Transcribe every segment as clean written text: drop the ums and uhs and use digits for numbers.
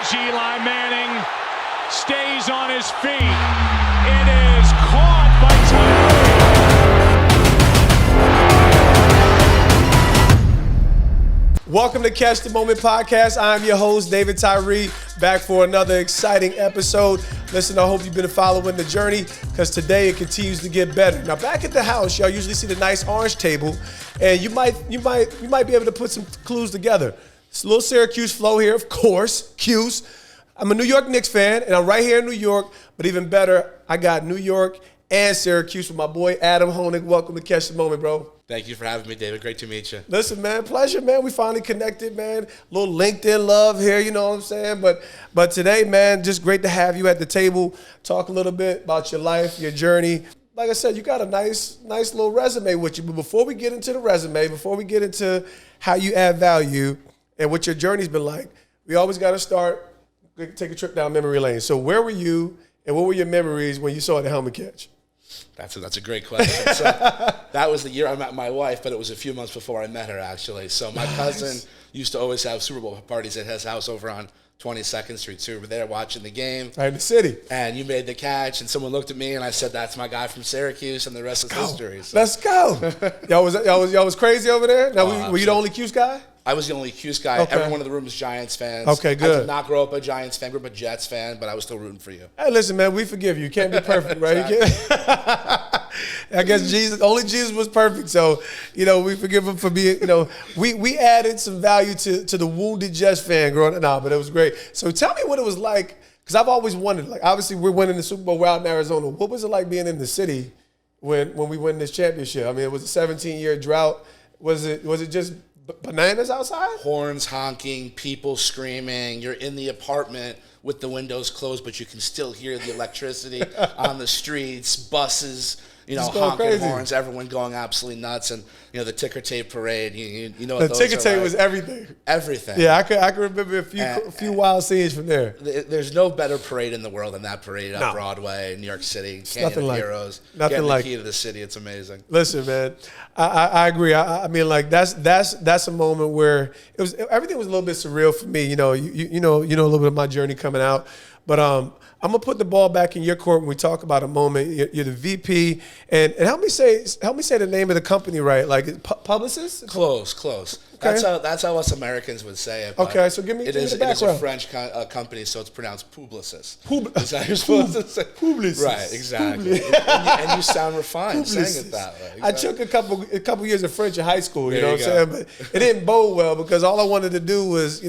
as Eli Manning stays on his feet. It is caught by Tyree. Welcome to Catch the Moment Podcast. I'm your host, David Tyree, back for another exciting episode. Listen, I hope you've been following the journey because today it continues to get better. Now, back at the house, y'all usually see the nice orange table, and you might be able to put some clues together. It's a little Syracuse flow here, of course, Cuse. I'm a New York Knicks fan, and I'm right here in New York, but even better, I got New York and Syracuse with my boy Adam Honig. Welcome to Catch the Moment, bro. Thank you for having me, David. Great to meet you. Listen, man, pleasure, man. We finally connected, man. A little LinkedIn love here, you know what I'm saying? But today, man, just great to have you at the table. Talk a little bit about your life, your journey. Like I said, you got a nice little resume with you. But before we get into the resume, before we get into how you add value and what your journey's been like, we always got to start, take a trip down memory lane. So where were you and what were your memories when you saw the helmet catch? That's a great question. So that was the year I met my wife, but it was a few months before I met her, actually. So my cousin used to always have Super Bowl parties at his house over on 22nd Street. So we were there watching the game. Right in the city. And you made the catch, and someone looked at me, and I said, that's my guy from Syracuse, and the rest is history. So. Let's go. y'all was crazy over there? Now, were you the only Cuse guy? I was the only Cuse guy. Okay. Everyone in the room was Giants fans. Okay, good. I did not grow up a Giants fan, grew up a Jets fan, but I was still rooting for you. Hey, listen, man, we forgive you. You can't be perfect, right? I guess only Jesus was perfect. So, we forgive him for being, we added some value to the wounded Jets fan growing up. Nah, but it was great. So tell me what it was like, because I've always wondered, like, obviously we're winning the Super Bowl. We're out in Arizona. What was it like being in the city when we win this championship? I mean, it was a 17-year drought. Was it just bananas outside? Horns honking, people screaming. You're in the apartment with the windows closed, but you can still hear the electricity on the streets, buses, honking crazy. Horns, everyone going absolutely nuts, and the ticker tape parade. You know what the ticker tape like. Was everything. Everything. Yeah, I can remember a few wild scenes from there. There's no better parade in the world than that parade on Broadway, New York City, Canyon of Heroes. Getting the key to the city. It's amazing. Listen, man, I agree. I mean, like that's a moment where everything was a little bit surreal for me. You know a little bit of my journey coming out, but I'm gonna put the ball back in your court when we talk about a moment. You're the VP, and help me say the name of the company right. Like Publicis? Close. Okay. That's how us Americans would say it. Okay, so give me the background. It is a French company, so it's pronounced Publicis. Is that how you're supposed to say? Publicis. Right, exactly. and you sound refined saying it that way. Exactly. I took a couple years of French in high school. You know what I'm saying? But it didn't bode well because all I wanted to do was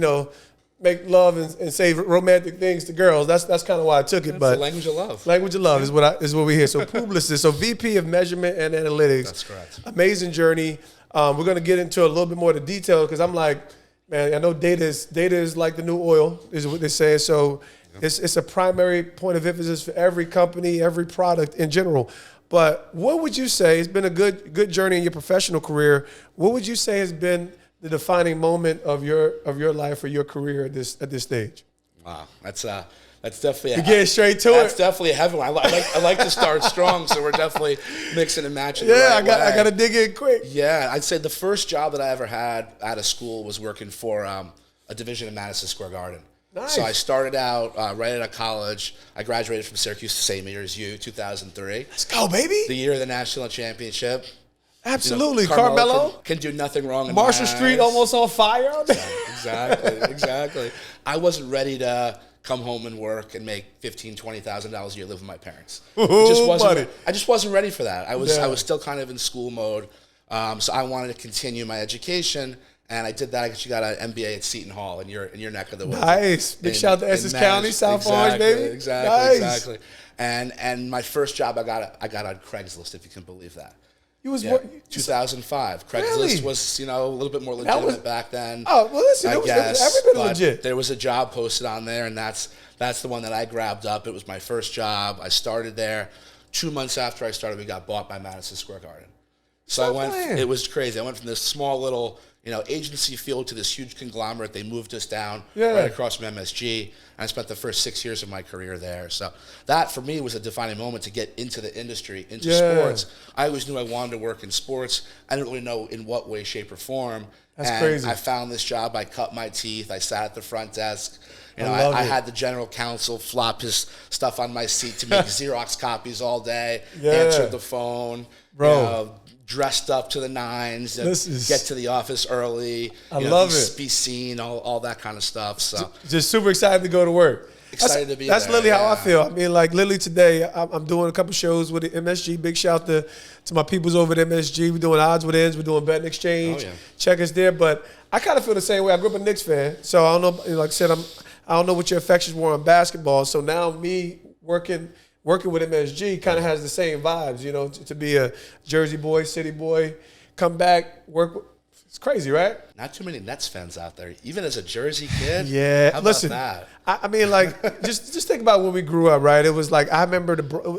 make love and say romantic things to girls. That's kind of why I took it. It's but the language of love. Language of love is what we hear. So Publicis, so VP of Measurement and Analytics. That's correct. Amazing journey. We're going to get into a little bit more of the detail because I'm like, man, I know data is like the new oil, is what they're saying. So it's a primary point of emphasis for every company, every product in general. But what would you say, it's been a good journey in your professional career, what would you say has been the defining moment of your life or your career at this stage? Wow, that's definitely you're getting straight to it. That's definitely a heavy one. I like to start strong, so we're definitely mixing and matching. Yeah, I got to dig in quick. Yeah, I'd say the first job that I ever had out of school was working for a division in Madison Square Garden. Nice. So I started out right out of college. I graduated from Syracuse the same year as you, 2003. Let's go, baby. The year of the national championship. Absolutely. Carmelo can do nothing wrong in Marshall Street almost on fire. Exactly. I wasn't ready to come home and work and make $15,000, $20,000 a year, live with my parents. I just wasn't ready for that. I was still kind of in school mode. So I wanted to continue my education. And I did that. I actually got an MBA at Seton Hall in your neck of the woods. Nice. Big shout out to Essex County, South Orange, baby. Exactly. And my first job I got on Craigslist, if you can believe that. 2005. Craigslist was, a little bit more legitimate back then. Oh, well, listen, it was every bit legit. There was a job posted on there, and that's the one that I grabbed up. It was my first job. I started there. 2 months after I started, we got bought by Madison Square Garden. So it was crazy. I went from this small little, agency field to this huge conglomerate. They moved us down right across from MSG. And I spent the first 6 years of my career there. So that, for me, was a defining moment to get into the industry, into sports. I always knew I wanted to work in sports. I didn't really know in what way, shape, or form. That's crazy. I found this job. I cut my teeth. I sat at the front desk. You know, I had the general counsel flop his stuff on my seat to make Xerox copies all day, answered the phone, bro. You know, dressed up to the nines, and get to the office early. I love it. Be seen, all that kind of stuff. So just super excited to go to work. Excited to be That's there. literally how I feel. I mean, like literally today, I'm doing a couple shows with the MSG. Big shout to my peoples over at MSG. We're doing odds with ends. We're doing betting exchange. Check us there. But I kind of feel the same way. I grew up a Knicks fan, so I don't know. Like I said, I don't know what your affections were on basketball. So now me working with MSG kind of has the same vibes. You know, to be a Jersey boy, city boy, come back, work. It's crazy, right? Not too many Nets fans out there, even as a Jersey kid. Yeah, how about listen. That? I mean, like, just think about when we grew up, right? It was like I remember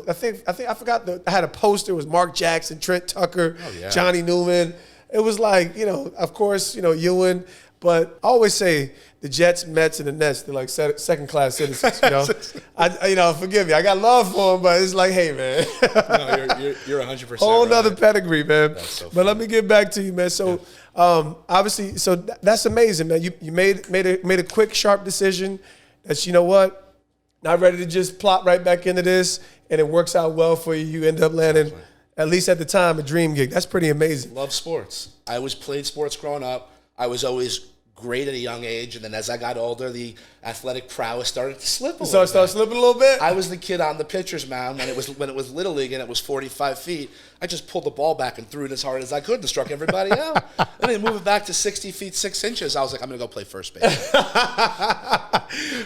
I forgot I had a poster. It was Mark Jackson, Trent Tucker, Johnny Newman. It was like, you know, of course, you know, Ewan. But I always say the Jets, Mets, and the Nets, they're like second-class citizens, you know? Forgive me. I got love for them, but it's like, hey, man. No, you're 100% Whole right. nother pedigree, man. That's so funny. But let me get back to you, man. So, obviously, so that's amazing, man. You made a quick, sharp decision that, you know what, not ready to just plop right back into this, and it works out well for you. You end up landing, at least at the time, a dream gig. That's pretty amazing. Love sports. I always played sports growing up. I was always great at a young age, and then as I got older, the athletic prowess started to slip a little bit. Started slipping a little bit? I was the kid on the pitcher's mound when it was Little League and it was 45 feet. I just pulled the ball back and threw it as hard as I could and struck everybody out. And then move it back to 60 feet, 6 inches. I was like, I'm going to go play first base.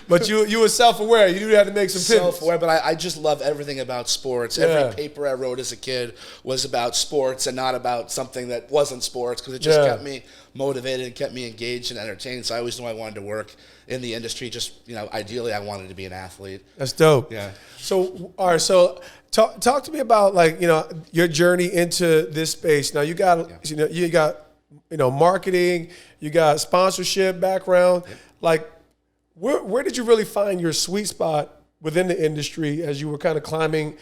But you were self-aware. You knew you had to make some pivots. Self-aware, but I just love everything about sports. Yeah. Every paper I wrote as a kid was about sports and not about something that wasn't sports, because it just kept me motivated and kept me engaged and entertained. So I always knew I wanted to work in the industry. Just, you know, ideally I wanted to be an athlete. That's dope. Yeah. So, all right. So talk to me about, like, you know, your journey into this space. Now you got marketing, you got sponsorship background. Like, where did you really find your sweet spot within the industry as you were kind of climbing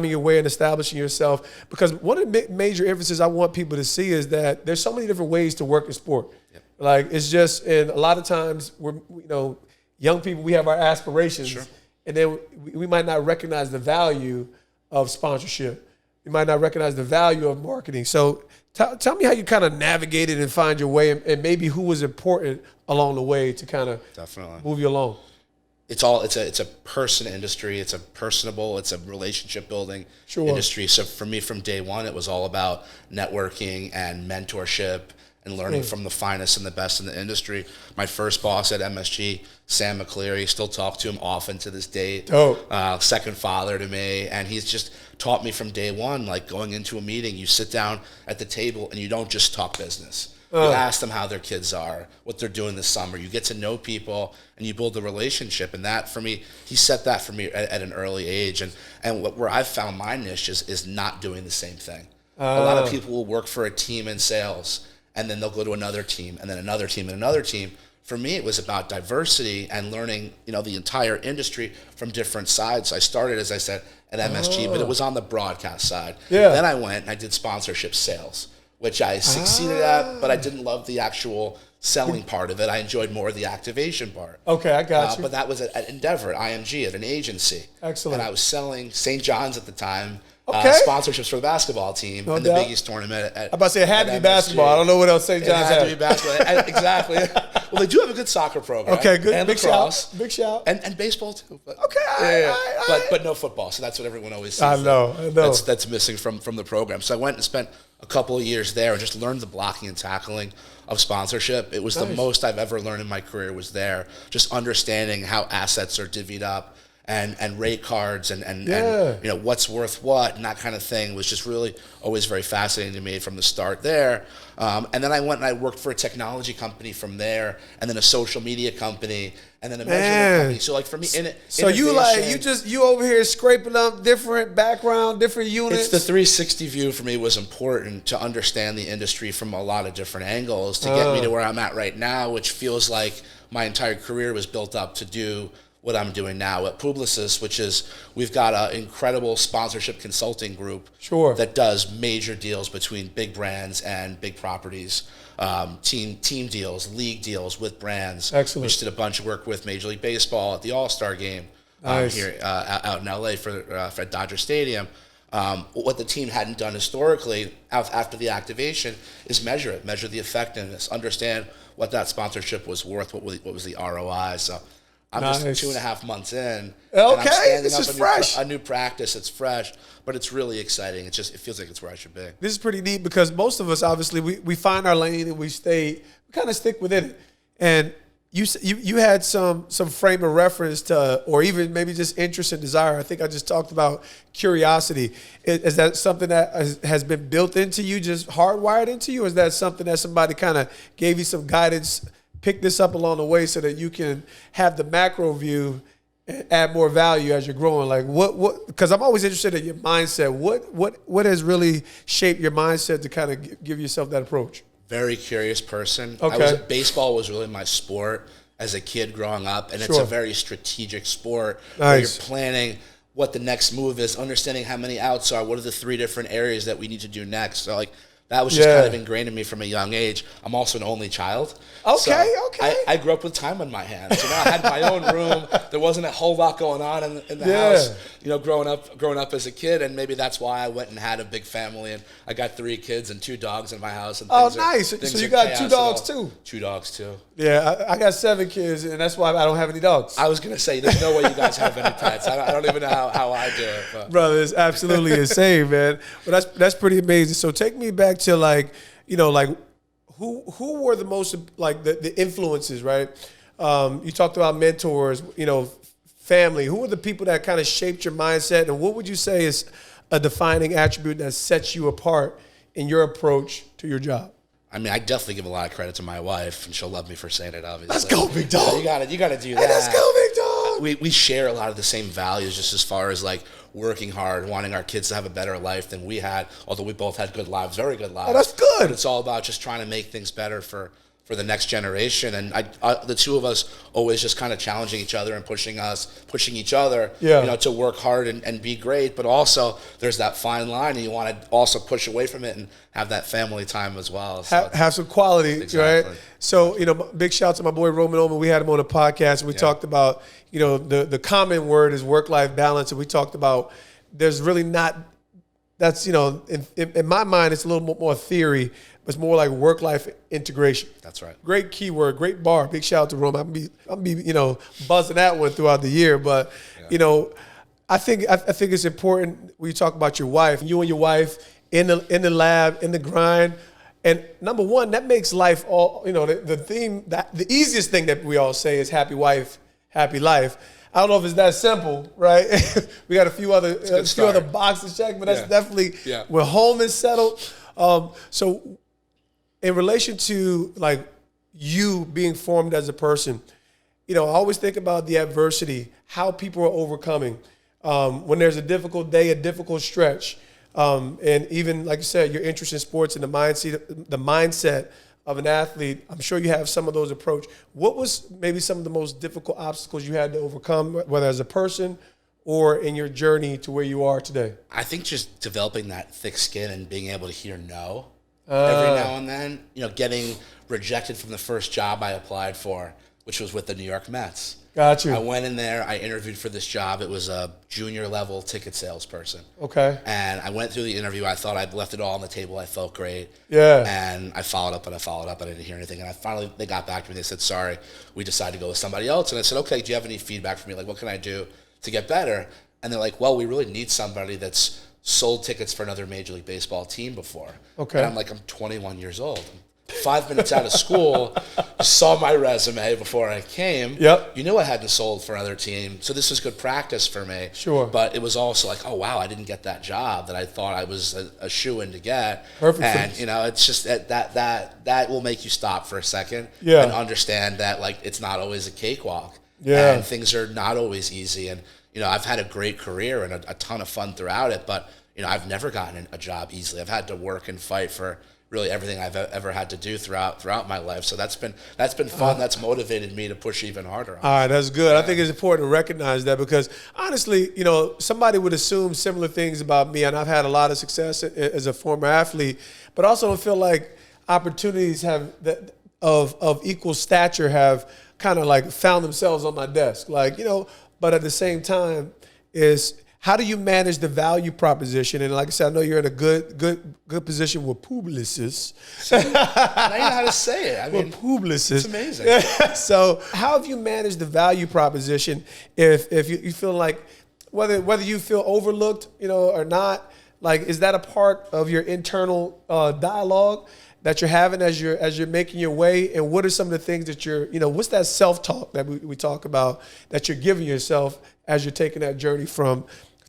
your way and establishing yourself? Because one of the major emphasis I want people to see is that there's so many different ways to work in sport. Yep. Like, it's just, and a lot of times we're, you know, young people, we have our aspirations, and then we might not recognize the value of sponsorship. We might not recognize the value of marketing. So tell me how you kind of navigated and find your way, and maybe who was important along the way to kind of move you along. It's a person industry. It's a personable, it's a relationship building industry. So for me, from day one, it was all about networking and mentorship and learning from the finest and the best in the industry. My first boss at MSG, Sam McCleary, still talk to him often to this date. Second father to me, and he's just taught me from day one, like, going into a meeting, you sit down at the table and you don't just talk business. You ask them how their kids are, what they're doing this summer. You get to know people and you build a relationship. And that, for me, he set that for me at an early age. And where I've found my niche is not doing the same thing. A lot of people will work for a team in sales, and then they'll go to another team, and then another team, and another team. For me, it was about diversity and learning, you know, the entire industry from different sides. I started, as I said, at MSG, but it was on the broadcast side. Then I went and I did sponsorship sales, which I succeeded at, but I didn't love the actual selling part of it. I enjoyed more of the activation part. Okay, I got you. But that was at Endeavor, at IMG, at an agency. Excellent. And I was selling St. John's at the time, sponsorships for the basketball team in the Big East tournament. I'm about to say it had to be basketball. I don't know what else St. John's had. It had to be basketball. Exactly. Well, they do have a good soccer program. Okay, good. And Big lacrosse. Big shout. And baseball, too. But, okay, But no football, so that's what everyone always says. I know. That's missing from the program. So I went and spent a couple of years there and just learned the blocking and tackling of sponsorship. It was the most I've ever learned in my career was there. Just understanding how assets are divvied up and rate cards and you know, what's worth what and that kind of thing was just really always very fascinating to me from the start there. And then I went and I worked for a technology company from there, and then a social media company, and then a measurement company. So, like, for me, you over here scraping up different background, different units. It's the 360 view for me was important to understand the industry from a lot of different angles to get me to where I'm at right now, which feels like my entire career was built up to do what I'm doing now at Publicis, which is we've got an incredible sponsorship consulting group that does major deals between big brands and big properties, team deals, league deals with brands. Excellent. We just did a bunch of work with Major League Baseball at the All-Star game here out in LA for Dodger Stadium. What the team hadn't done historically after the activation is measure the effectiveness, understand what that sponsorship was worth, what was the ROI. So I'm just 2.5 months in. Okay, this is fresh. A new practice. It's fresh, but it's really exciting. It feels like it's where I should be. This is pretty neat because most of us, obviously, we find our lane and we kind of stick within it. And you had some frame of reference to, or even maybe just interest and desire. I think I just talked about curiosity. Is that something that has been built into you, just hardwired into you? Or is that something that somebody kind of gave you some guidance, pick this up along the way so that you can have the macro view and add more value as you're growing? Like what, because I'm always interested in your mindset. What has really shaped your mindset to kind of give yourself that approach? Very curious person. Okay. Baseball was really my sport as a kid growing up, and Sure. it's a very strategic sport Nice. where you're planning what the next move is, understanding how many outs are, what are the 3 different areas that we need to do next. So like that was just kind of ingrained in me from a young age. I'm also an only child. Okay. I grew up with time on my hands. You know, I had my own room. There wasn't a whole lot going on in the house. You know, growing up as a kid, and maybe that's why I went and had a big family. And I got 3 kids and 2 dogs in my house. And Nice. So you got 2 dogs too? 2 dogs too. Yeah, I got 7 kids, and that's why I don't have any dogs. I was gonna say, there's no way you guys have any pets. I don't even know how I do it. But. Brother, it's absolutely insane, man. But that's pretty amazing. So take me back to who were the most the influences, right? You talked about mentors, family. Who were the people that kind of shaped your mindset, and what would you say is a defining attribute that sets you apart in your approach to your job? I mean, I definitely give a lot of credit to my wife, and she'll love me for saying it, obviously. Let's go, big dog. You gotta do that. Hey, let's go, big dog. We share a lot of the same values, just as far as like working hard, wanting our kids to have a better life than we had, although we both had good lives, very good lives. Oh, that's good. But it's all about just trying to make things better for the next generation. And the two of us always just kind of challenging each other and pushing each other, to work hard and be great. But also there's that fine line, and you want to also push away from it and have that family time as well. So have some quality, exactly. right? So, big shout out to my boy Roman Oman. We had him on a podcast, and we talked about, the common word is work-life balance. And we talked about there's really not, that's, in my mind, it's a little more theory. It's more like work-life integration. That's right. Great keyword, great bar. Big shout out to Roman. I'll be buzzing that one throughout the year. But I think it's important when you talk about your wife, you and your wife in the lab, in the grind. And number one, that makes life all, the theme, the easiest thing that we all say is happy wife, happy life. I don't know if it's that simple, right? We got a few other boxes checked, but that's definitely when home is settled. So in relation to you being formed as a person, I always think about the adversity, how people are overcoming when there's a difficult day, a difficult stretch. And even, like you said, your interest in sports and the mindset of an athlete, I'm sure you have some of those approach. What was maybe some of the most difficult obstacles you had to overcome, whether as a person or in your journey to where you are today? I think just developing that thick skin and being able to hear no every now and then. Getting rejected from the first job I applied for, which was with the New York Mets. Got you. I went in there, I interviewed for this job. It was a junior level ticket salesperson. Okay. And I went through the interview. I thought I'd left it all on the table. I felt great. Yeah. And I followed up. I didn't hear anything. And they got back to me. They said, sorry, we decided to go with somebody else. And I said, okay, do you have any feedback for me? Like, what can I do to get better? And they're like, well, we really need somebody that's sold tickets for another Major League Baseball team before. Okay. And I'm like, I'm 21 years old. 5 minutes out of school, you saw my resume before I came. Yep. You knew I hadn't sold for another team, so this was good practice for me. Sure. But it was also like, oh, wow, I didn't get that job that I thought I was a shoo-in to get. Perfect. And, it's just that will make you stop for a second and understand that, it's not always a cakewalk. Yeah. And things are not always easy. And, I've had a great career and a ton of fun throughout it, but, I've never gotten a job easily. I've had to work and fight for really everything I've ever had to do throughout my life. So that's been fun. That's motivated me to push even harder. All right, that's good. I think it's important to recognize that because honestly, somebody would assume similar things about me, and I've had a lot of success as a former athlete, but I also don't feel like opportunities of equal stature have kind of like found themselves on my desk. But at the same time is how do you manage the value proposition? And like I said, I know you're in a good position with Publicis. Now you know how to say it. I mean, Publicis. It's amazing. So how have you managed the value proposition if you feel like whether you feel overlooked, or not, like is that a part of your internal dialogue that you're having as you're making your way? And what are some of the things that what's that self-talk that we talk about that you're giving yourself as you're taking that journey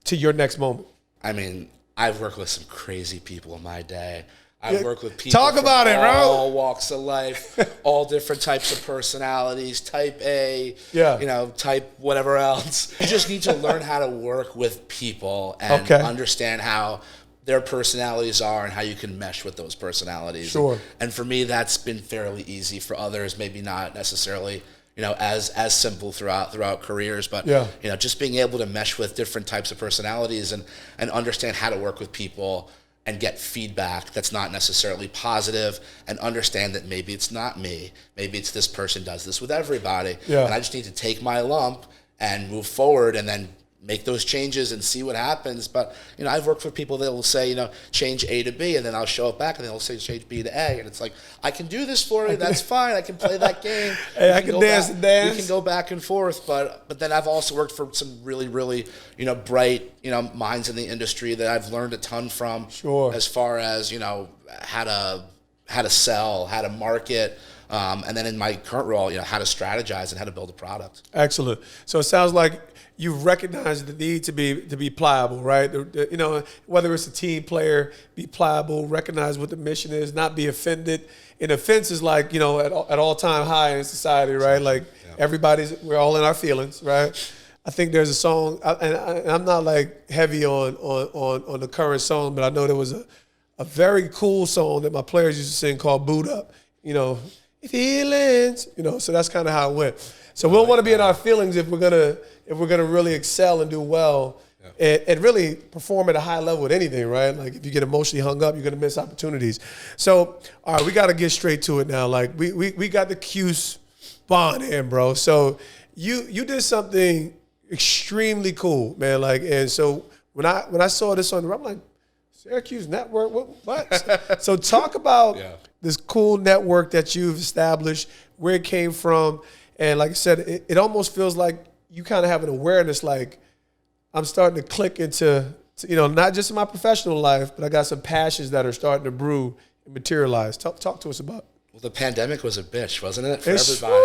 to your next moment? I mean, I've worked with some crazy people in my day. I've worked with people Talk about it, bro. All walks of life, all different types of personalities, type A, type whatever else. You just need to learn how to work with people and understand how their personalities are and how you can mesh with those personalities. Sure. And for me, that's been fairly easy. For others, maybe not necessarily as simple throughout careers, but just being able to mesh with different types of personalities and understand how to work with people and get feedback that's not necessarily positive, and understand that maybe it's not me, maybe it's this person does this with everybody, and I just need to take my lump and move forward and then make those changes and see what happens. But I've worked for people that will say change A to B, and then I'll show it back and they'll say change B to A, and it's like, I can do this for you, that's fine, I can play that game. Hey, I can dance. We can go back and forth, but then I've also worked for some really bright minds in the industry that I've learned a ton from. Sure. As far as how to sell, how to market. And then in my current role, how to strategize and how to build a product. Excellent. So it sounds like you've recognized the need to be pliable, right? Whether it's a team player, be pliable, recognize what the mission is, not be offended. And offense is like, at all-time high in society, right? Like we're all in our feelings, right? I think there's a song, and I'm not like heavy on the current song, but I know there was a very cool song that my players used to sing called Boot Up, feelings, so that's kind of how it went. So we don't want to be in our feelings if we're gonna really excel and do well and really perform at a high level with anything, right? Like if you get emotionally hung up, you're gonna miss opportunities. So all right, we got to get straight to it now. Like we got the Cuse bond in, bro. So you did something extremely cool, man. Like, and so when I saw this on the, I'm like, Syracuse network, what? So talk about this cool network that you've established, where it came from. And like I said, it almost feels like you kind of have an awareness, like I'm starting to click into, not just in my professional life, but I got some passions that are starting to brew and materialize. Talk to us about it. Well, the pandemic was a bitch, wasn't it, for everybody?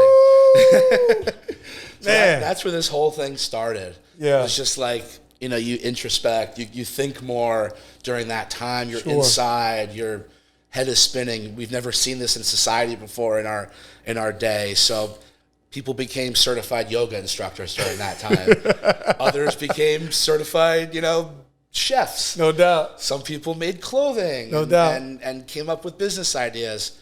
So man, that's where this whole thing started. Yeah. It was just like, you introspect, you think more during that time. You're inside, your head is spinning. We've never seen this in society before in our day. So people became certified yoga instructors during that time. Others became certified, chefs. No doubt. Some people made clothing. No doubt. And came up with business ideas.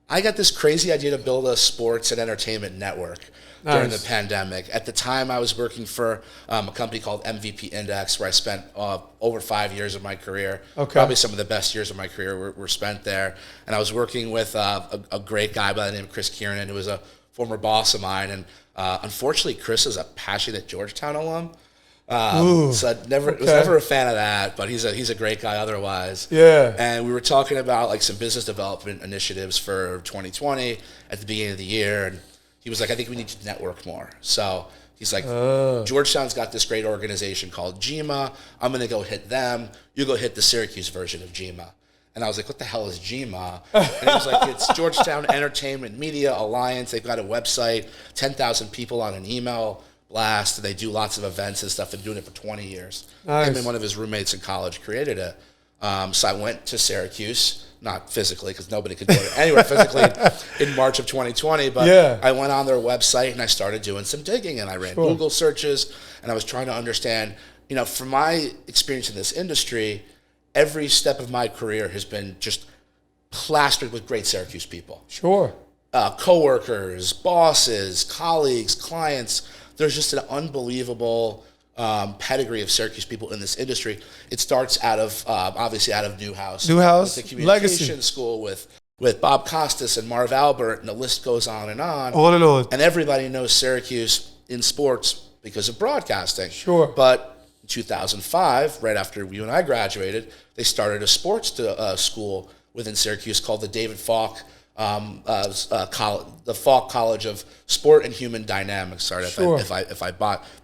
I got this crazy idea to build a sports and entertainment network during the pandemic. At the time, I was working for a company called MVP Index, where I spent over 5 years of my career. Okay. Probably some of the best years of my career were spent there. And I was working with a great guy by the name of Chris Kieran, who was a former boss of mine. And unfortunately, Chris is a passionate Georgetown alum. So I was never a fan of that, but he's a great guy otherwise. Yeah. And we were talking about like some business development initiatives for 2020 at the beginning of the year, and he was like, I think we need to network more. So he's like, Georgetown's got this great organization called GMA. I'm going to go hit them. You go hit the Syracuse version of GMA. And I was like, what the hell is GMA? And he was like, it's Georgetown Entertainment Media Alliance. They've got a website, 10,000 people on an email blast. They do lots of events and stuff. They've been doing it for 20 years. Nice. Him and one of his roommates in college created it. So I went to Syracuse, not physically because nobody could go anywhere physically in March of 2020, but I went on their website and I started doing some digging, and I ran Google searches, and I was trying to understand, from my experience in this industry, every step of my career has been just plastered with great Syracuse people. Sure. Coworkers, bosses, colleagues, clients. There's just an unbelievable pedigree of Syracuse people in this industry. It starts out of obviously out of Newhouse. Newhouse, with the communication legacy. school with Bob Costas and Marv Albert, and the list goes on and on. On and on. And everybody knows Syracuse in sports because of broadcasting. Sure. But in 2005, right after you and I graduated, they started a sports school within Syracuse called the David Falk the Falk College of Sport and Human Dynamics. Sorry if I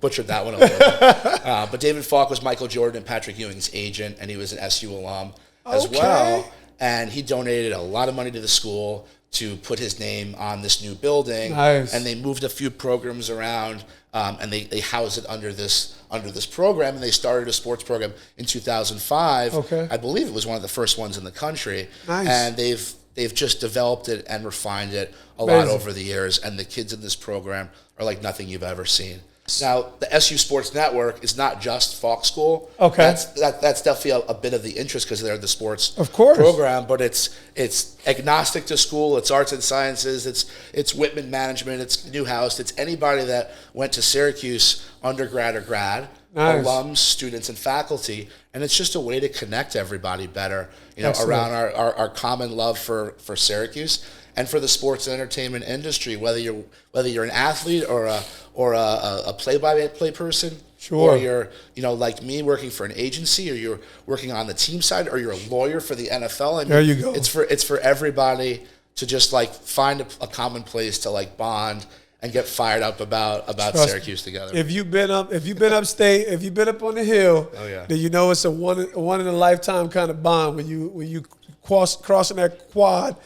butchered that one a little bit. But David Falk was Michael Jordan and Patrick Ewing's agent, and he was an SU alum as well. And he donated a lot of money to the school to put his name on this new building. Nice. And they moved a few programs around, and they housed it under this program, and they started a sports program in 2005. Okay. I believe it was one of the first ones in the country. Nice. And they've just developed it and refined it a lot over the years, and the kids in this program are like nothing you've ever seen. Now, the SU Sports Network is not just Falk School. Okay. That's definitely a bit of the interest because they're the sports program, but it's agnostic to school. It's arts and sciences. It's Whitman management. It's Newhouse. It's anybody that went to Syracuse, undergrad or grad, nice. Alums, students, and faculty. And it's just a way to connect everybody better, Excellent. Around our common love for Syracuse and for the sports and entertainment industry. Whether you're an athlete or a play-by-play person, sure. or you're like me working for an agency, or you're working on the team side, or you're a lawyer for the NFL. There you go. It's for everybody to just like find a common place to like bond and get fired up about Syracuse together. If you've been upstate, if you've been up on the hill, then you know it's a one in a lifetime kind of bond when you crossing that quad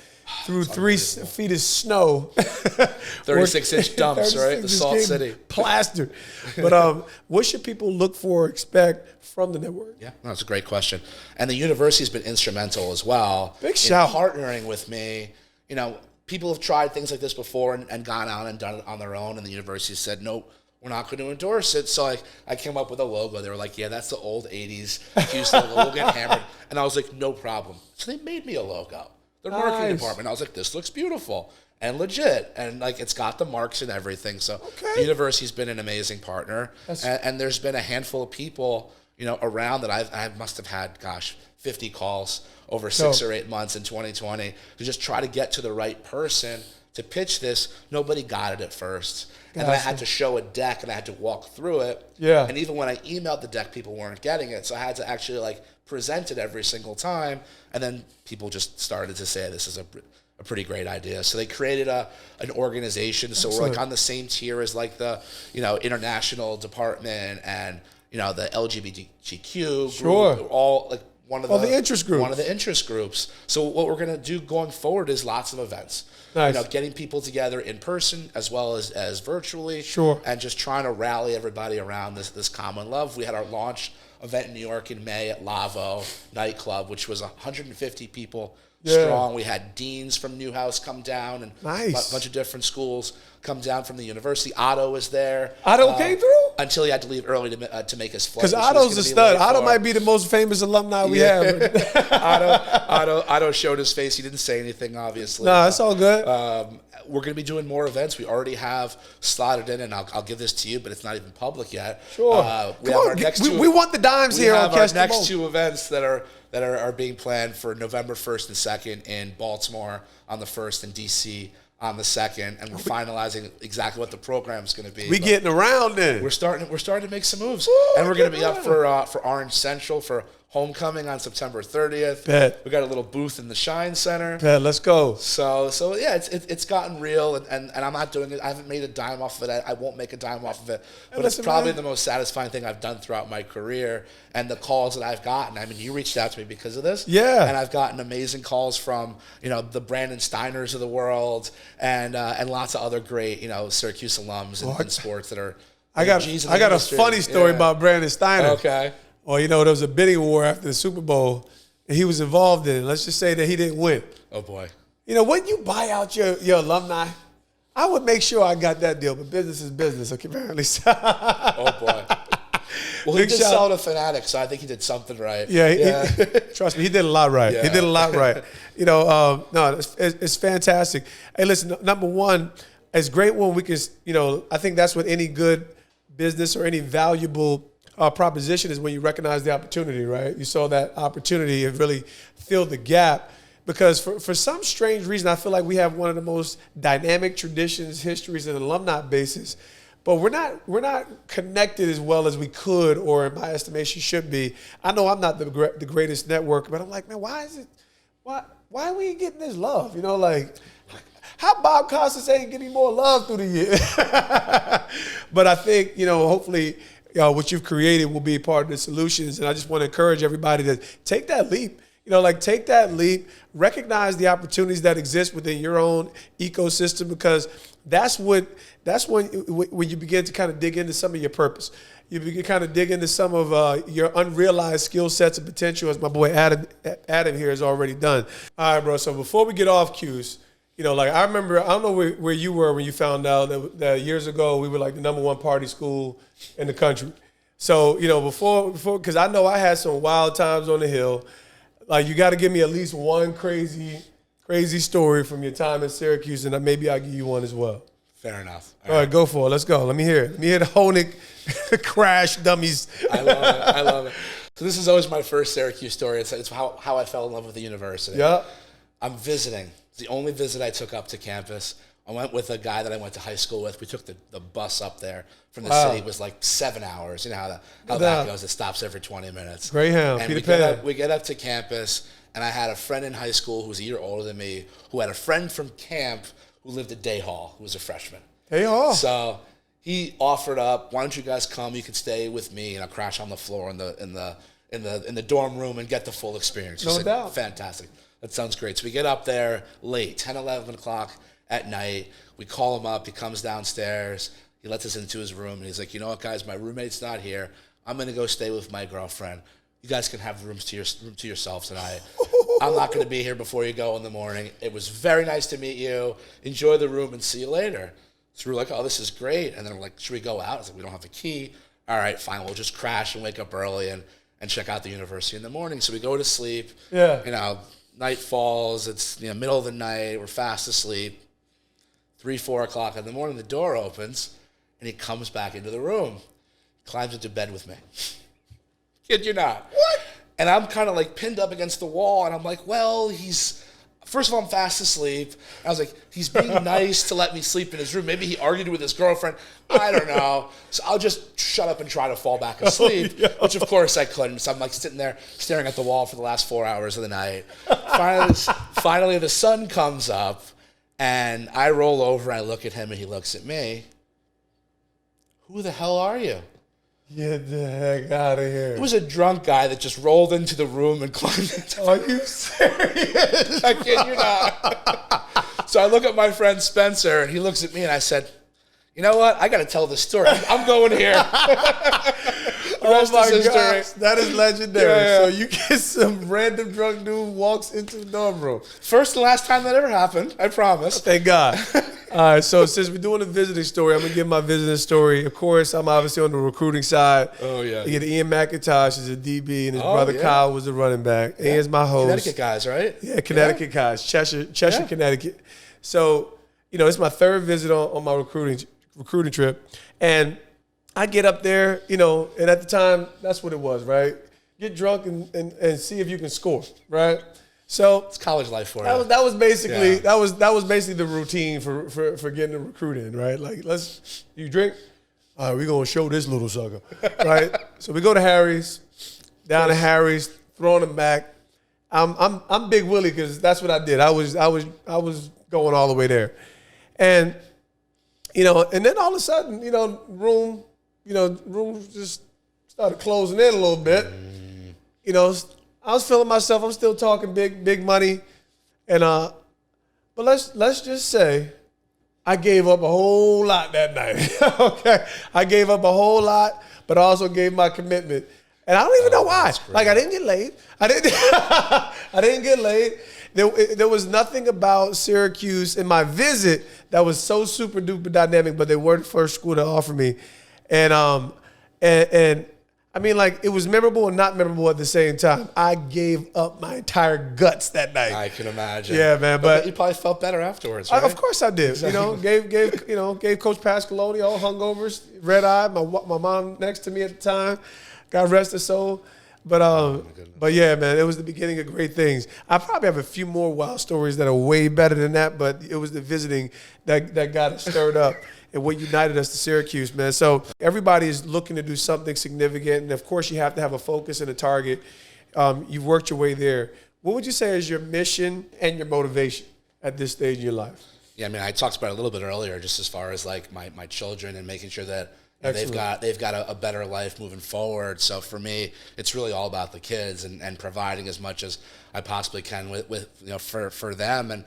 through 3 feet of snow. 36-inch dumps, right? The Salt City. Plastered. But what should people look for or expect from the network? Yeah, that's a great question. And the university's been instrumental as well. Big shout. Partnering with me. People have tried things like this before and gone out and done it on their own, and the university said, nope, we're not going to endorse it. So I came up with a logo. They were like, yeah, that's the old 80s Houston logo. We'll get hammered. And I was like, no problem. So they made me a logo. Their marketing department. I was like, this looks beautiful and legit. And like, it's got the marks and everything. So the university's been an amazing partner. And there's been a handful of people, around that I must have had, 50 calls over 6 or 8 months in 2020 to just try to get to the right person to pitch this. Nobody got it at first. And then I had to show a deck and I had to walk through it. Yeah. And even when I emailed the deck, people weren't getting it. So I had to actually present it every single time. And then people just started to say, this is a pretty great idea. So they created an organization. So we're on the same tier as the, international department and, the LGBTQ group, all one of the interest groups. One of the interest groups. So what we're going to do going forward is lots of events. Nice. Getting people together in person as well as virtually. Sure. And just trying to rally everybody around this common love. We had our launch event in New York in May at Lavo nightclub, which was 150 people strong. We had deans from Newhouse come down and a bunch of different schools come down from the university. Otto was there. Otto came through? Until he had to leave early to make his flight. Because Otto's a stud. Otto might be the most famous alumni we have. Otto showed his face. He didn't say anything, obviously. No, it's all good. We're going to be doing more events. We already have slotted in, and I'll give this to you, but it's not even public yet. Sure. We want the dimes here on Catch the Moment. Our next 2 events that are being planned for November 1st and 2nd in Baltimore on the 1st and DC on the 2nd, and we're finalizing exactly what the program's going to be. Getting around then. We're starting to make some moves, and we're going to be up for Orange Central for homecoming on September 30th. Bet. We got a little booth in the Shine Center. Bet, let's go. So yeah, it's gotten real, and I'm not doing it. I haven't made a dime off of it. I won't make a dime off of it. But it's probably the most satisfying thing I've done throughout my career, and the calls that I've gotten. I mean, you reached out to me because of this. Yeah. And I've gotten amazing calls from the Brandon Steiners of the world, and lots of other great Syracuse alums in sports that are. I got a funny story about Brandon Steiner. Okay. Well, there was a bidding war after the Super Bowl, and he was involved in it. Let's just say that he didn't win. Oh, boy. When you buy out your alumni, I would make sure I got that deal, but business is business, apparently. Oh, boy. Well, he did sell to Fanatic, so I think he did something right. Yeah. Trust me, he did a lot right. Yeah. He did a lot right. No, it's fantastic. Hey, listen, number one, it's great when we can, I think that's what any good business or any valuable proposition is, when you recognize the opportunity, right? You saw that opportunity and really filled the gap. Because for some strange reason, I feel like we have one of the most dynamic traditions, histories, and alumni bases, but we're not connected as well as we could, or in my estimation should be. I know I'm not the greatest networker, but I'm like, man, why are we getting this love? How Bob Costas ain't getting more love through the year? But I think, hopefully, what you've created will be part of the solutions, and I just want to encourage everybody to take that leap. Take that leap, recognize the opportunities that exist within your own ecosystem, because that's when you begin to kind of dig into some of your purpose. You begin kind of dig into some of your unrealized skill sets and potential, as my boy Adam here has already done. All right, bro. So before we get off cues, I remember, I don't know where you were when you found out that years ago we were like the #1 party school in the country. So, before, because I know I had some wild times on the Hill. Like, you got to give me at least one crazy story from your time at Syracuse, and maybe I'll give you one as well. Fair enough. All right, go for it. Let's go. Let me hear it. Let me hear the Honig crash dummies. I love it. So this is always my first Syracuse story. It's how I fell in love with the university. Yeah. I'm visiting. It's the only visit I took up to campus. I went with a guy that I went to high school with. We took the bus up there from the city. It was like 7 hours. You know how that goes. It stops every 20 minutes. Greyhound, and we get up to campus, and I had a friend in high school who was a year older than me, who had a friend from camp who lived at Day Hall, who was a freshman. Day Hall. So he offered up, why don't you guys come? You can stay with me, and I'll crash on the floor in the dorm room and get the full experience. No doubt. Fantastic. That sounds great. So we get up there late, 10, 11 o'clock at night. We call him up. He comes downstairs. He lets us into his room, and he's like, you know what, guys, my roommate's not here. I'm going to go stay with my girlfriend. You guys can have the room to yourselves tonight. I'm not going to be here before you go in the morning. It was very nice to meet you. Enjoy the room and see you later. So we're like, oh, this is great. And then we're like, should we go out? I was like, we don't have a key. All right, fine. We'll just crash and wake up early and check out the university in the morning. So we go to sleep. Yeah. Night falls. It's middle of the night. We're fast asleep. 3, 4 o'clock in the morning, the door opens, and he comes back into the room. Climbs into bed with me. Kid you not. What? And I'm kind of like pinned up against the wall, and I'm like, well, first of all, I'm fast asleep. I was like, he's being nice to let me sleep in his room. Maybe he argued with his girlfriend. I don't know. So I'll just shut up and try to fall back asleep, which of course I couldn't. So I'm like sitting there staring at the wall for the last 4 hours of the night. Finally, the sun comes up, and I roll over, I look at him, and he looks at me. Who the hell are you? Get the heck out of here. It was a drunk guy that just rolled into the room and climbed into Are you serious? I kid you not. So I look at my friend Spencer, and he looks at me, and I said, you know what? I got to tell this story. I'm going here. Oh my gosh, that is legendary. Yeah. So you get some random drunk dude walks into the dorm room. First and last time that ever happened, I promise. Thank God. All right, so since we're doing a visiting story, I'm going to give my visiting story. Of course, I'm obviously on the recruiting side. Oh, yeah. You get Ian McIntosh is a DB, and his brother Kyle was the running back. Yeah. Ian's my host. Connecticut guys, right? Yeah, Connecticut guys. Cheshire, Connecticut. So, it's my third visit on my recruiting trip. And I get up there, and at the time, that's what it was, right? Get drunk and see if you can score, right? So it's college life for you. That was basically that was basically the routine for getting a recruit in, right? Like, you drink, all right, we're gonna show this little sucker, right? So we go to Harry's, down to Harry's, throwing him back. I'm Big Willie because that's what I did. I was going all the way there, and and then all of a sudden, room just started closing in a little bit. I was feeling myself. I'm still talking big money, and but let's just say I gave up a whole lot that night. Okay, I gave up a whole lot, but I also gave my commitment, and I don't even know why. Like, I didn't get laid. I didn't get laid. There was nothing about Syracuse in my visit that was so super duper dynamic, but they were the first school to offer me, and I mean, like, it was memorable and not memorable at the same time. I gave up my entire guts that night. I can imagine. Yeah, man. But you probably felt better afterwards, right? of course I did. Exactly. Gave Coach Pasqualoni all hungovers, red eye. My mom next to me at the time. God rest her soul. But yeah, man, it was the beginning of great things. I probably have a few more wild stories that are way better than that, but it was the visiting that got us stirred up and what united us to Syracuse, man. So everybody is looking to do something significant, and of course you have to have a focus and a target. You've worked your way there. What would you say is your mission and your motivation at this stage in your life? Yeah, I mean, I talked about it a little bit earlier, just as far as like my children and making sure that they've got a better life moving forward. So for me, it's really all about the kids and providing as much as I possibly can with for them, and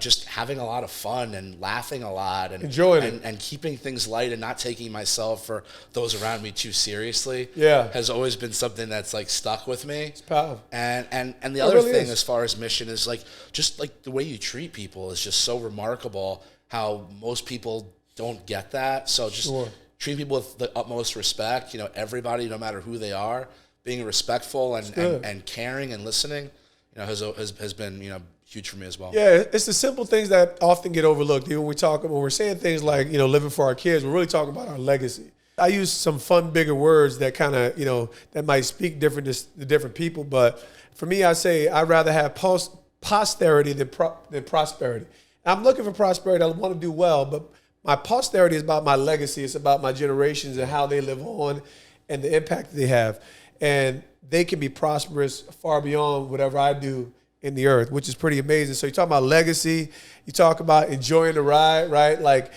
just having a lot of fun and laughing a lot and enjoying it and keeping things light and not taking myself or those around me too seriously. Yeah, has always been something that's like stuck with me. It's powerful. And the other really thing as far as mission is just the way you treat people is just so remarkable. How most people don't get that. So just treat people with the utmost respect. Everybody, no matter who they are, being respectful and caring and listening, has been huge for me as well. Yeah, it's the simple things that often get overlooked. Even when we're saying things like living for our kids, we're really talking about our legacy. I use some fun, bigger words that kind of that might speak different to different people. But for me, I say I'd rather have posterity than prosperity. I'm looking for prosperity. I want to do well, but my posterity is about my legacy. It's about my generations and how they live on and the impact that they have. And they can be prosperous far beyond whatever I do in the earth, which is pretty amazing. So you talk about legacy. You talk about enjoying the ride, right? Like,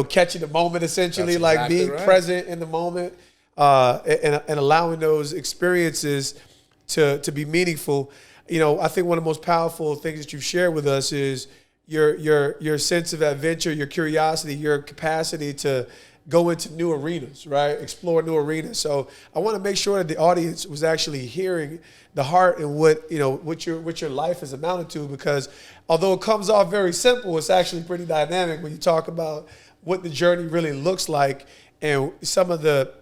catching the moment essentially. That's like being present in the moment and allowing those experiences to be meaningful. I think one of the most powerful things that you've shared with us is your sense of adventure, your curiosity, your capacity to go into new arenas, right? Explore new arenas. So I want to make sure that the audience was actually hearing the heart and what your life has amounted to, because although it comes off very simple, it's actually pretty dynamic when you talk about what the journey really looks like and some of the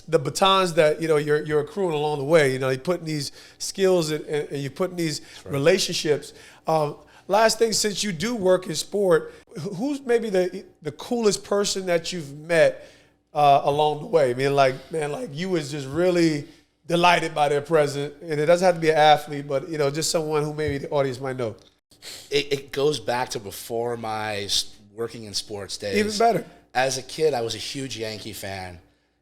batons that you're accruing along the way. You're putting these skills and you're putting these relationships. Last thing, since you do work in sport, who's maybe the coolest person that you've met along the way? I mean, like you was just really delighted by their presence, and it doesn't have to be an athlete, but just someone who maybe the audience might know. It goes back to before my working in sports days. Even better. As a kid, I was a huge Yankee fan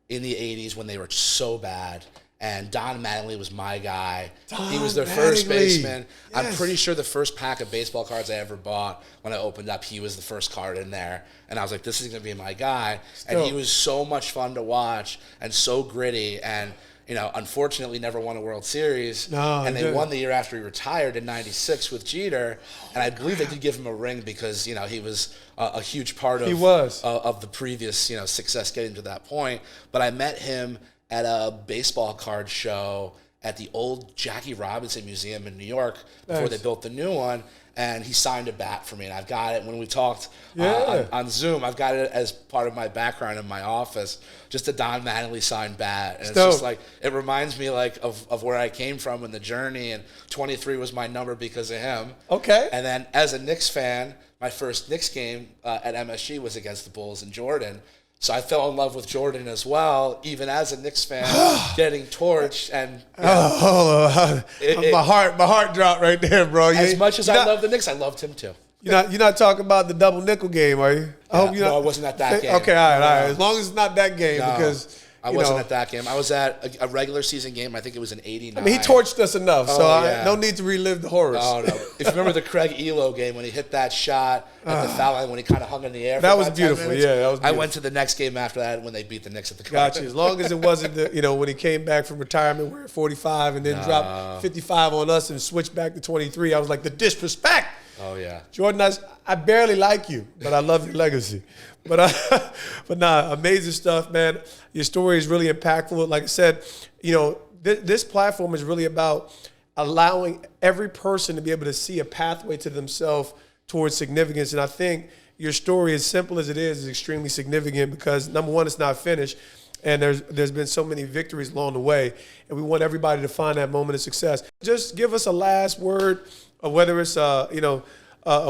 in the 80s when they were so bad. And Don Mattingly was my guy. He was their first baseman. Yes. I'm pretty sure the first pack of baseball cards I ever bought, when I opened up, he was the first card in there. And I was like, this is going to be my guy. And he was so much fun to watch and so gritty. And, unfortunately never won a World Series. No, and they won the year after he retired in '96 with Jeter. And I believe they did give him a ring because, he was a huge part of the previous, success getting to that point. But I met him at a baseball card show at the old Jackie Robinson Museum in New York before they built the new one, and he signed a bat for me, and I've got it. When we talked on Zoom, I've got it as part of my background in my office, just a Don Mattingly signed bat, and it's just like, it reminds me of where I came from in the journey, and 23 was my number because of him. Okay. And then as a Knicks fan, my first Knicks game at MSG was against the Bulls in Jordan. So I fell in love with Jordan as well, even as a Knicks fan, getting torched. And my heart dropped right there, bro. As much as I love the Knicks, I loved him too. You're not talking about the double nickel game, are you? I hope you're not. No, I wasn't at that game. Okay, all right. As long as it's not that game, because I wasn't at that game. I was at a regular season game. I think it was in '89. I mean, he torched us enough, no need to relive the horrors. Oh, no. If you remember the Craig Elo game when he hit that shot at the foul line when he kind of hung in the air. That was beautiful. Yeah, that was beautiful. I went to the next game after that when they beat the Knicks at the Garden. Gotcha. As long as it wasn't when he came back from retirement wearing 45 and then dropped 55 on us and switched back to 23. I was like, the disrespect. Oh, yeah. Jordan, I barely like you, but I love your legacy. But amazing stuff, man. Your story is really impactful. Like I said, this platform is really about allowing every person to be able to see a pathway to themselves towards significance. And I think your story, as simple as it is extremely significant because, number one, it's not finished. And there's been so many victories along the way, and we want everybody to find that moment of success. Just give us a last word, or whether it's a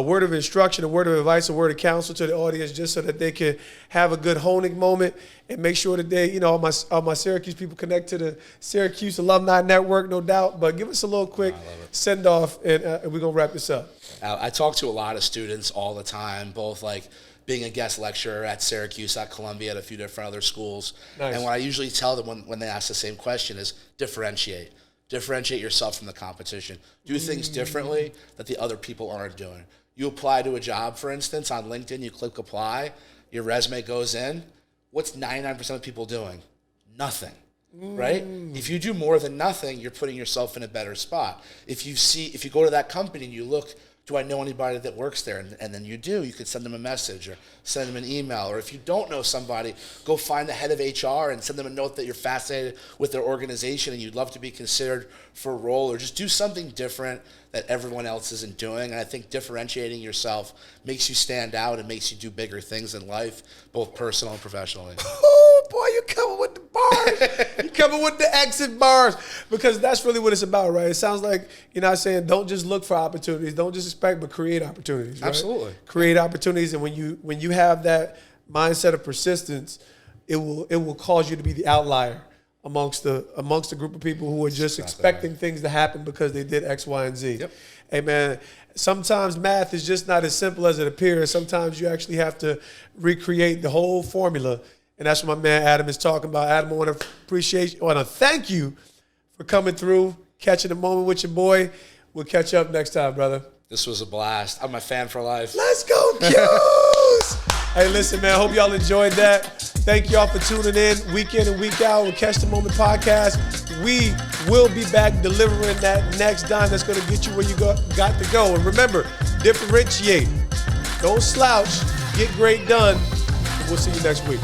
word of instruction, a word of advice, a word of counsel to the audience, just so that they can have a good Honig moment and make sure that they, all my Syracuse people connect to the Syracuse Alumni Network, no doubt. But give us a little quick send off, and we're gonna wrap this up. I talk to a lot of students all the time, both like being a guest lecturer at Syracuse, at Columbia, at a few different other schools. Nice. And what I usually tell them when they ask the same question is differentiate. Differentiate yourself from the competition. Do things differently that the other people aren't doing. You apply to a job, for instance, on LinkedIn, you click apply, your resume goes in. What's 99% of people doing? Nothing, right? If you do more than nothing, you're putting yourself in a better spot. If you go to that company and you look, do I know anybody that works there? And then you do. You could send them a message or send them an email. Or if you don't know somebody, go find the head of HR and send them a note that you're fascinated with their organization and you'd love to be considered for a role, or just do something different that everyone else isn't doing. And I think differentiating yourself makes you stand out and makes you do bigger things in life, both personal and professionally. Oh, boy, you're coming with the bars. You're coming with the exit bars. Because that's really what it's about, right? It sounds like you're not saying don't just look for opportunities, don't just expect, but create opportunities, right? Absolutely. Create opportunities, and when you have that mindset of persistence, it will cause you to be the outlier amongst the group of people who are just expecting things to happen because they did X, Y, and Z. Yep. Hey, man, sometimes math is just not as simple as it appears. Sometimes you actually have to recreate the whole formula, and that's what my man Adam is talking about. Adam, I want to thank you for coming through, catching a moment with your boy. We'll catch up next time, brother. This was a blast. I'm a fan for life. Let's go, Q's! Hey, listen, man, hope y'all enjoyed that. Thank y'all for tuning in week and week out with Catch the Moment podcast. We will be back delivering that next dime that's going to get you where you got to go. And remember, differentiate. Don't slouch. Get great done. We'll see you next week.